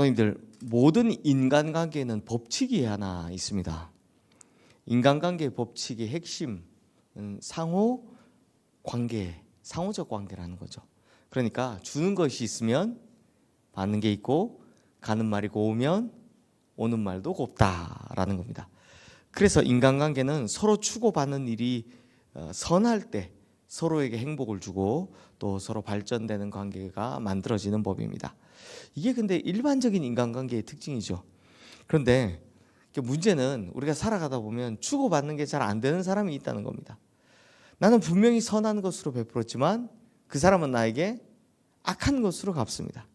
성도님들, 모든 인간관계에는 법칙이 하나 있습니다. 인간관계의 법칙의 핵심은 상호적 관계라는 거죠. 그러니까 주는 것이 있으면 받는 게 있고, 가는 말이 고우면 오는 말도 곱다라는 겁니다. 그래서 인간관계는 서로 주고받는 일이 선할 때 서로에게 행복을 주고 또 서로 발전되는 관계가 만들어지는 법입니다. 이게 근데 일반적인 인간관계의 특징이죠. 그런데 문제는 우리가 살아가다 보면 주고받는 게 잘 안 되는 사람이 있다는 겁니다. 나는 분명히 선한 것으로 베풀었지만 그 사람은 나에게 악한 것으로 갚습니다.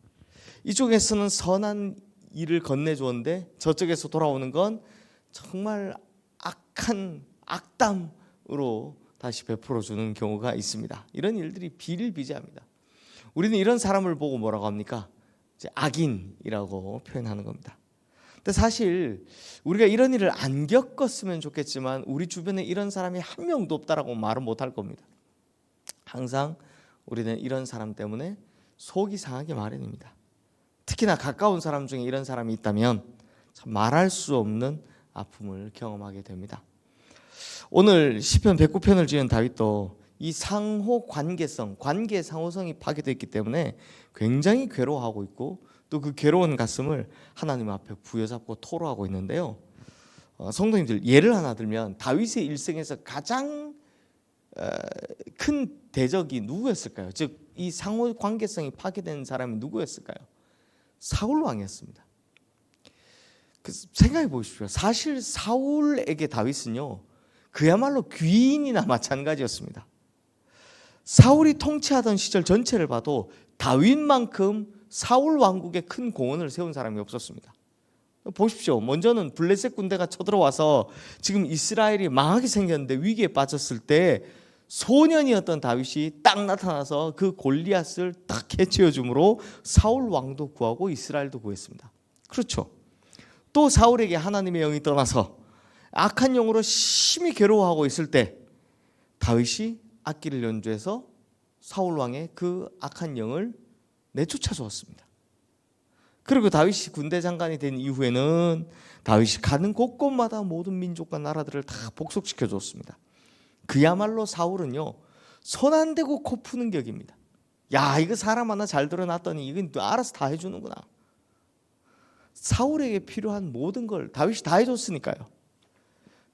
이쪽에서는 선한 일을 건네주었는데 저쪽에서 돌아오는 건 정말 악한 악담으로 다시 베풀어주는 경우가 있습니다. 이런 일들이 비일비재합니다. 우리는 이런 사람을 보고 뭐라고 합니까? 이제 악인이라고 표현하는 겁니다. 근데 사실 우리가 이런 일을 안 겪었으면 좋겠지만 우리 주변에 이런 사람이 한 명도 없다라고 말은 못할 겁니다. 항상 우리는 이런 사람 때문에 속이 상하게 마련입니다. 특히나 가까운 사람 중에 이런 사람이 있다면 참 말할 수 없는 아픔을 경험하게 됩니다. 오늘 시편 109편을 지은 다윗도 이 상호 관계성, 관계 상호성이 파괴되었기 때문에 굉장히 괴로워하고 있고 또 그 괴로운 가슴을 하나님 앞에 부여잡고 토로하고 있는데요. 성도님들, 예를 하나 들면 다윗의 일생에서 가장 큰 대적이 누구였을까요? 즉 이 상호 관계성이 파괴된 사람이 누구였을까요? 사울 왕이었습니다. 생각해 보십시오. 사실 사울에게 다윗은요, 그야말로 귀인이나 마찬가지였습니다. 사울이 통치하던 시절 전체를 봐도 다윗만큼 사울 왕국에 큰 공헌을 세운 사람이 없었습니다. 보십시오. 먼저는 블레셋 군대가 쳐들어와서 지금 이스라엘이 망하게 생겼는데 위기에 빠졌을 때 소년이었던 다윗이 딱 나타나서 그 골리앗을 딱 해치워 줌으로 사울 왕도 구하고 이스라엘도 구했습니다. 그렇죠. 또 사울에게 하나님의 영이 떠나서 악한 영으로 심히 괴로워하고 있을 때 다윗이 악기를 연주해서 사울 왕의 그 악한 영을 내쫓아 주었습니다. 그리고 다윗이 군대 장관이 된 이후에는 다윗이 가는 곳곳마다 모든 민족과 나라들을 다 복속시켜 줬습니다. 그야말로 사울은요, 손 안 대고 코 푸는 격입니다. 야, 이거 사람 하나 잘 들어놨더니 이건 알아서 다 해주는구나. 사울에게 필요한 모든 걸 다윗이 다 해줬으니까요.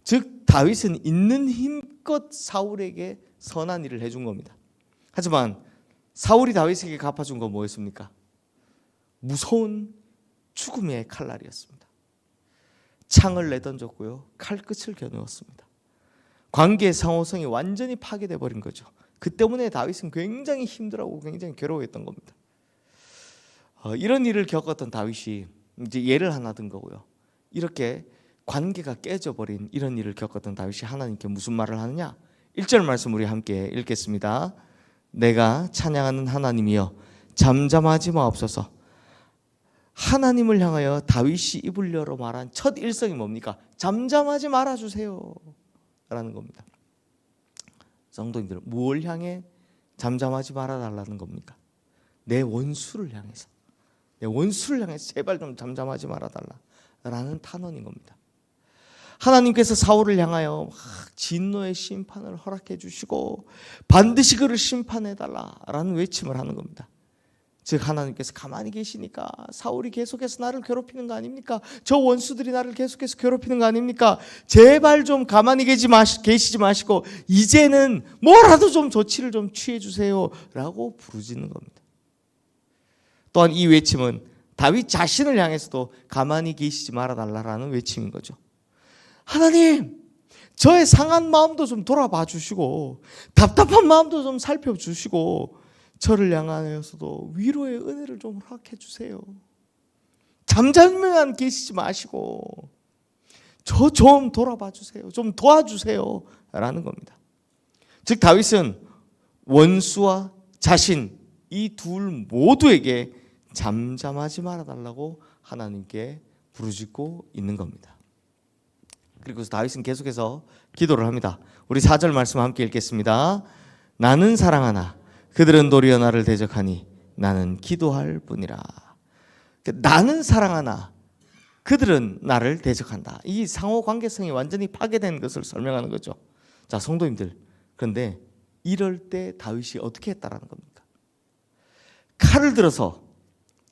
즉 다윗은 있는 힘껏 사울에게 선한 일을 해준 겁니다. 하지만 사울이 다윗에게 갚아준 건 뭐였습니까? 무서운 죽음의 칼날이었습니다. 창을 내던졌고요, 칼끝을 겨누었습니다. 관계의 상호성이 완전히 파괴돼 버린 거죠. 그 때문에 다윗은 굉장히 힘들어하고 굉장히 괴로워했던 겁니다. 이런 일을 겪었던 다윗이 이제 예를 하나 든 거고요. 이렇게 관계가 깨져버린 이런 일을 겪었던 다윗이 하나님께 무슨 말을 하느냐? 1절 말씀 우리 함께 읽겠습니다. 내가 찬양하는 하나님이여 잠잠하지 마옵소서. 하나님을 향하여 다윗이 입을 열어 말한 첫 일성이 뭡니까? 잠잠하지 말아주세요 라는 겁니다. 성도님들, 무엇을 향해 잠잠하지 말아달라는 겁니까? 내 원수를 향해서, 내 원수를 향해서 제발 좀 잠잠하지 말아달라라는 탄원인 겁니다. 하나님께서 사울을 향하여 진노의 심판을 허락해 주시고 반드시 그를 심판해달라라는 외침을 하는 겁니다. 즉 하나님께서 가만히 계시니까 사울이 계속해서 나를 괴롭히는 거 아닙니까? 저 원수들이 나를 계속해서 괴롭히는 거 아닙니까? 제발 좀 가만히 계시지 마시고 이제는 뭐라도 좀 조치를 좀 취해 주세요 라고 부르짖는 겁니다. 또한 이 외침은 다윗 자신을 향해서도 가만히 계시지 말아달라는 외침인 거죠. 하나님, 저의 상한 마음도 좀 돌아봐 주시고 답답한 마음도 좀 살펴주시고 저를 향하여서도 위로의 은혜를 좀 허락해 주세요. 잠잠만 계시지 마시고 저 좀 돌아봐 주세요. 좀 도와주세요 라는 겁니다. 즉 다윗은 원수와 자신 이 둘 모두에게 잠잠하지 말아달라고 하나님께 부르짖고 있는 겁니다. 그리고 다윗은 계속해서 기도를 합니다. 우리 4절 말씀 함께 읽겠습니다. 나는 사랑하나 그들은 도리어 나를 대적하니 나는 기도할 뿐이라. 나는 사랑하나 그들은 나를 대적한다. 이 상호 관계성이 완전히 파괴된 것을 설명하는 거죠. 자, 성도님들, 그런데 이럴 때 다윗이 어떻게 했다라는 겁니까? 칼을 들어서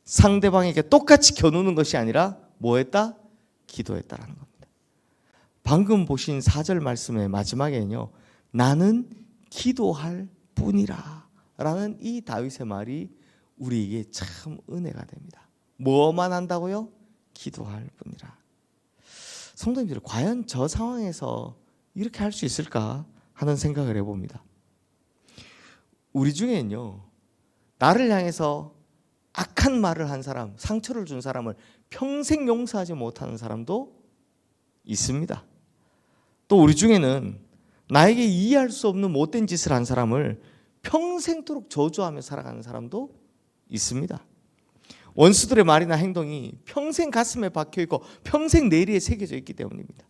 상대방에게 똑같이 겨누는 것이 아니라 뭐 했다? 기도했다라는 겁니다. 방금 보신 4절 말씀의 마지막에는요, 나는 기도할 뿐이라 라는 이 다윗의 말이 우리에게 참 은혜가 됩니다. 뭐만 한다고요? 기도할 뿐이라. 성도님들, 과연 저 상황에서 이렇게 할 수 있을까 하는 생각을 해봅니다. 우리 중에는요, 나를 향해서 악한 말을 한 사람, 상처를 준 사람을 평생 용서하지 못하는 사람도 있습니다. 또 우리 중에는 나에게 이해할 수 없는 못된 짓을 한 사람을 평생토록 저주하며 살아가는 사람도 있습니다. 원수들의 말이나 행동이 평생 가슴에 박혀있고 평생 내리에 새겨져 있기 때문입니다.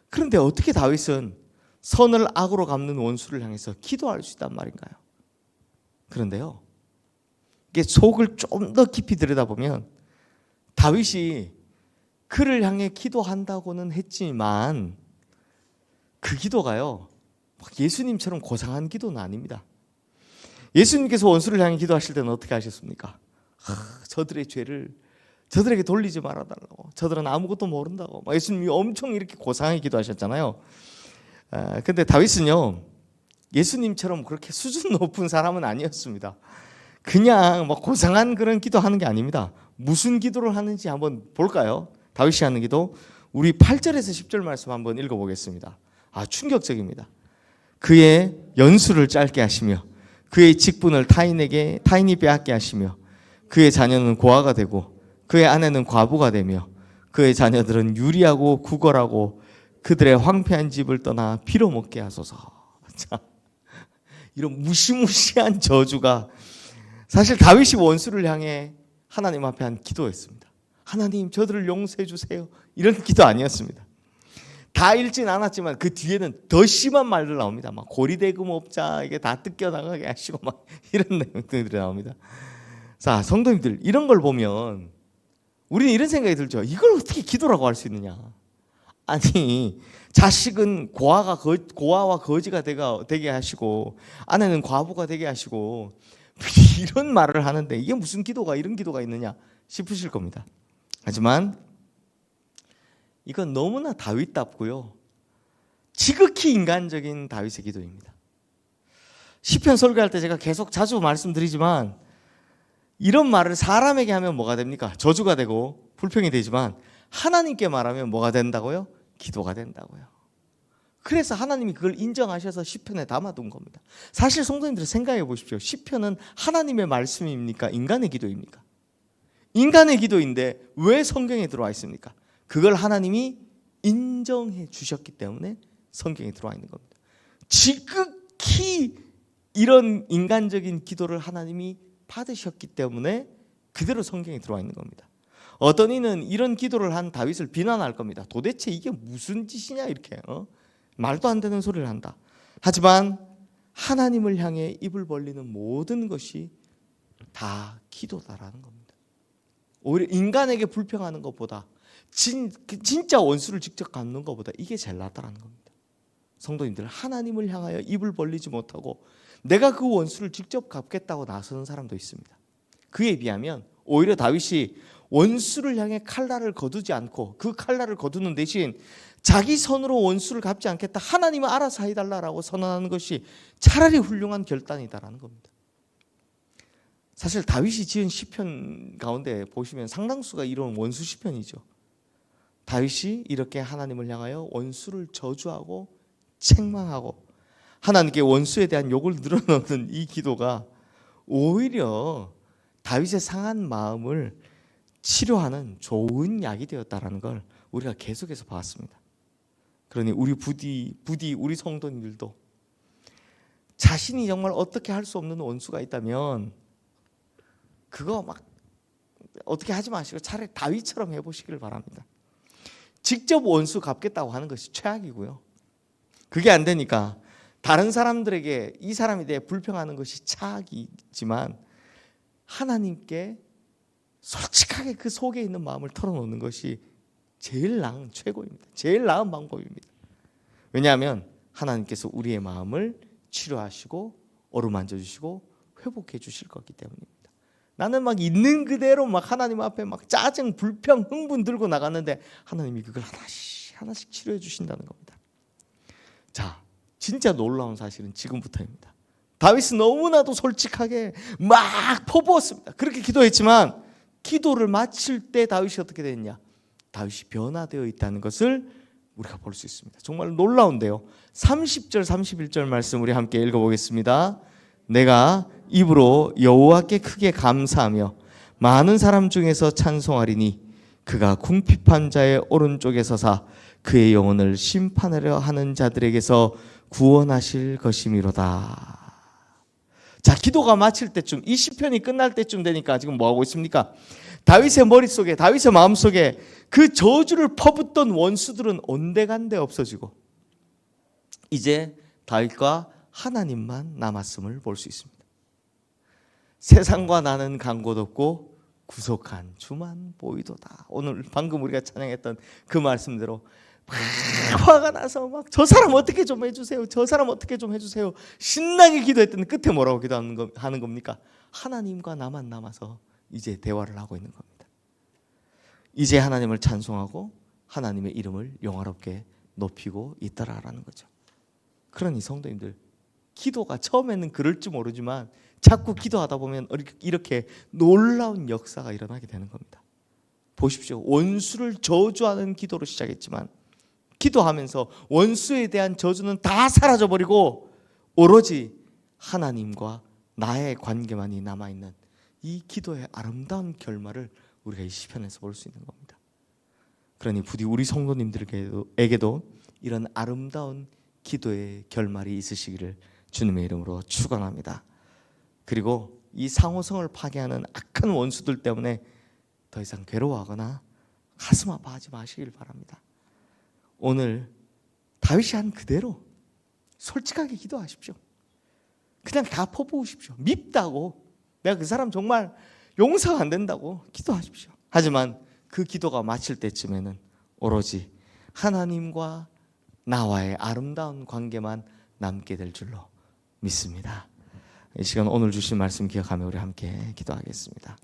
그런데 어떻게 다윗은 선을 악으로 갚는 원수를 향해서 기도할 수 있단 말인가요? 그런데요, 이게 속을 좀 더 깊이 들여다보면 다윗이 그를 향해 기도한다고는 했지만 그 기도가요, 예수님처럼 고상한 기도는 아닙니다. 예수님께서 원수를 향해 기도하실 때는 어떻게 하셨습니까? 저들의 죄를 저들에게 돌리지 말아달라고, 저들은 아무것도 모른다고 예수님이 엄청 이렇게 고상하게 기도하셨잖아요. 근데 다윗은요, 예수님처럼 그렇게 수준 높은 사람은 아니었습니다. 그냥 고상한 그런 기도하는 게 아닙니다. 무슨 기도를 하는지 한번 볼까요? 다윗이 하는 기도, 우리 8절에서 10절 말씀 한번 읽어보겠습니다. 충격적입니다. 그의 연수를 짧게 하시며 그의 직분을 타인이 빼앗게 하시며 그의 자녀는 고아가 되고 그의 아내는 과부가 되며 그의 자녀들은 유리하고 구걸하고 그들의 황폐한 집을 떠나 빌어먹게 하소서. 자, 이런 무시무시한 저주가 사실 다윗이 원수를 향해 하나님 앞에 한 기도였습니다. 하나님, 저들을 용서해 주세요, 이런 기도 아니었습니다. 다 읽진 않았지만 그 뒤에는 더 심한 말들 나옵니다. 고리대금 업자 이게 다 뜯겨나가게 하시고 이런 내용들이 나옵니다. 자, 성도님들, 이런 걸 보면 우리는 이런 생각이 들죠. 이걸 어떻게 기도라고 할 수 있느냐? 아니, 자식은 고아와 거지가 되게 하시고 아내는 과부가 되게 하시고 이런 말을 하는데 이게 무슨 기도가, 이런 기도가 있느냐 싶으실 겁니다. 하지만 이건 너무나 다윗답고요, 지극히 인간적인 다윗의 기도입니다. 시편 설교할 때 제가 계속 자주 말씀드리지만 이런 말을 사람에게 하면 뭐가 됩니까? 저주가 되고 불평이 되지만 하나님께 말하면 뭐가 된다고요? 기도가 된다고요. 그래서 하나님이 그걸 인정하셔서 시편에 담아둔 겁니다. 사실 성도님들 생각해 보십시오. 시편은 하나님의 말씀입니까? 인간의 기도입니까? 인간의 기도인데 왜 성경에 들어와 있습니까? 그걸 하나님이 인정해 주셨기 때문에 성경에 들어와 있는 겁니다. 지극히 이런 인간적인 기도를 하나님이 받으셨기 때문에 그대로 성경에 들어와 있는 겁니다. 어떤 이는 이런 기도를 한 다윗을 비난할 겁니다. 도대체 이게 무슨 짓이냐, 이렇게 말도 안 되는 소리를 한다. 하지만 하나님을 향해 입을 벌리는 모든 것이 다 기도다라는 겁니다. 오히려 인간에게 불평하는 것보다 진짜 원수를 직접 갚는 것보다 이게 제일 낫다라는 겁니다. 성도님들, 하나님을 향하여 입을 벌리지 못하고 내가 그 원수를 직접 갚겠다고 나서는 사람도 있습니다. 그에 비하면 오히려 다윗이 원수를 향해 칼날을 거두지 않고 그 칼날을 거두는 대신 자기 손으로 원수를 갚지 않겠다, 하나님은 알아서 해달라고 선언하는 것이 차라리 훌륭한 결단이다라는 겁니다. 사실 다윗이 지은 시편 가운데 보시면 상당수가 이런 원수 시편이죠. 다윗이 이렇게 하나님을 향하여 원수를 저주하고 책망하고 하나님께 원수에 대한 욕을 늘어놓는 이 기도가 오히려 다윗의 상한 마음을 치료하는 좋은 약이 되었다라는 걸 우리가 계속해서 봤습니다. 그러니 우리 부디 우리 성도님들도 자신이 정말 어떻게 할 수 없는 원수가 있다면 그거 어떻게 하지 마시고 차라리 다윗처럼 해보시길 바랍니다. 직접 원수 갚겠다고 하는 것이 최악이고요. 그게 안 되니까 다른 사람들에게 이 사람에 대해 불평하는 것이 차악이지만 하나님께 솔직하게 그 속에 있는 마음을 털어놓는 것이 제일 나은 최고입니다. 제일 나은 방법입니다. 왜냐하면 하나님께서 우리의 마음을 치료하시고 어루만져 주시고 회복해 주실 거기 때문입니다. 나는 막 있는 그대로 막 하나님 앞에 막 짜증, 불평, 흥분 들고 나갔는데 하나님이 그걸 하나씩 치료해 주신다는 겁니다. 자, 진짜 놀라운 사실은 지금부터입니다. 다윗은 너무나도 솔직하게 막 퍼부었습니다. 그렇게 기도했지만 기도를 마칠 때 다윗이 어떻게 됐냐? 다윗이 변화되어 있다는 것을 우리가 볼 수 있습니다. 정말 놀라운데요. 30절 31절 말씀 우리 함께 읽어보겠습니다. 내가 입으로 여호와께 크게 감사하며 많은 사람 중에서 찬송하리니 그가 궁핍한 자의 오른쪽에 서사 그의 영혼을 심판하려 하는 자들에게서 구원하실 것이미로다. 자, 기도가 마칠 때쯤, 이 시편이 끝날 때쯤 되니까 지금 뭐 하고 있습니까? 다윗의 머릿속에, 다윗의 마음속에 그 저주를 퍼붓던 원수들은 온데간데 없어지고 이제 다윗과 하나님만 남았음을 볼 수 있습니다. 세상과 나는 간 곳 없고 구속한 주만 보이도다. 오늘 방금 우리가 찬양했던 그 말씀대로 막 화가 나서 막 저 사람 어떻게 좀 해주세요. 저 사람 어떻게 좀 해주세요. 신나게 기도했더니 끝에 뭐라고 기도하는 겁니까? 하나님과 나만 남아서 이제 대화를 하고 있는 겁니다. 이제 하나님을 찬송하고 하나님의 이름을 영화롭게 높이고 있다라는 거죠. 그러니 성도님들, 기도가 처음에는 그럴지 모르지만 자꾸 기도하다 보면 이렇게 놀라운 역사가 일어나게 되는 겁니다. 보십시오. 원수를 저주하는 기도로 시작했지만 기도하면서 원수에 대한 저주는 다 사라져버리고 오로지 하나님과 나의 관계만이 남아있는 이 기도의 아름다운 결말을 우리가 이 시편에서 볼 수 있는 겁니다. 그러니 부디 우리 성도님들에게도 이런 아름다운 기도의 결말이 있으시기를 주님의 이름으로 축원합니다. 그리고 이 상호성을 파괴하는 악한 원수들 때문에 더 이상 괴로워하거나 가슴 아파하지 마시길 바랍니다. 오늘 다윗이 한 그대로 솔직하게 기도하십시오. 그냥 다 퍼부으십시오. 밉다고, 내가 그 사람 정말 용서가 안 된다고 기도하십시오. 하지만 그 기도가 마칠 때쯤에는 오로지 하나님과 나와의 아름다운 관계만 남게 될 줄로 믿습니다. 이 시간 오늘 주신 말씀 기억하며 우리 함께 기도하겠습니다.